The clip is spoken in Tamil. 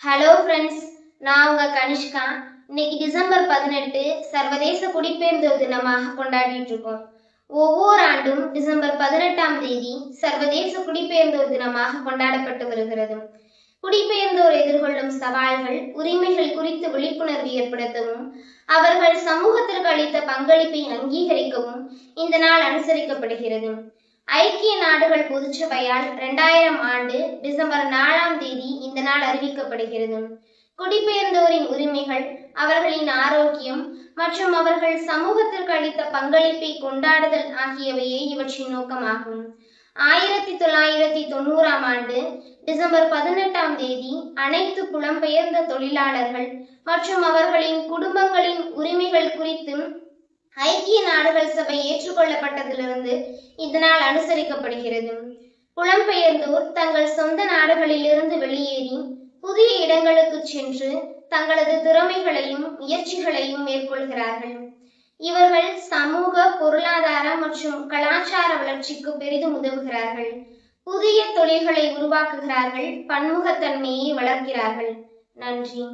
ஹலோ ஃப்ரெண்ட்ஸ், நான் உங்க கனிஷ்கா. இன்னைக்கு டிசம்பர் 18 சர்வதேச குடிபெயர்ந்தோர் தினமாக கொண்டாடிட்டு இருக்கோம். ஒவ்வொரு ஆண்டும் டிசம்பர் 18ஆம் தேதி சர்வதேச குடிபெயர்ந்தோர் தினமாக கொண்டாடப்பட்டு வருகிறது. குடிபெயர்ந்தோர் எதிர்கொள்ளும் சவால்கள், உரிமைகள் குறித்து விழிப்புணர்வு ஏற்படுத்தவும், அவர்கள் சமூகத்திற்கு அளித்த பங்களிப்பை அங்கீகரிக்கவும் இந்த நாள் அனுசரிக்கப்படுகிறது. ஐக்கிய நாடுகள் பொதுச்சபையால் 2000 ஆண்டு டிசம்பர் 4ஆம் தேதி இந்த நாள் அறிவிக்கப்படுகிறது. குடிபெயர்ந்தோரின் உரிமைகள், அவர்களின் ஆரோக்கியம் மற்றும் அவர்கள் சமூகத்திற்கு அளித்த பங்களிப்பை கொண்டாடுதல் ஆகியவையே இவற்றின் நோக்கமாகும். 1990ஆம் ஆண்டு டிசம்பர் 18ஆம் தேதி அனைத்து புலம்பெயர்ந்த தொழிலாளர்கள் மற்றும் அவர்களின் குடும்பங்களின் உரிமைகள் குறித்து ஐக்கிய நாடுகள் சபை ஏற்றுக்கொள்ளப்பட்டதிலிருந்து இந்த நாள் அனுசரிக்கப்படுகிறது. புலம்பெயர்ந்தோர் தங்கள் சொந்த நாடுகளிலிருந்து வெளியேறி புதிய இடங்களுக்கு சென்று தங்களது திறமைகளையும் முயற்சிகளையும் மேற்கொள்கிறார்கள். இவர்கள் சமூக, பொருளாதார மற்றும் கலாச்சார வளர்ச்சிக்கு பெரிதும் உதவுகிறார்கள். புதிய தொழில்களை உருவாக்குகிறார்கள், பன்முகத்தன்மையை வளர்க்கிறார்கள். நன்றி.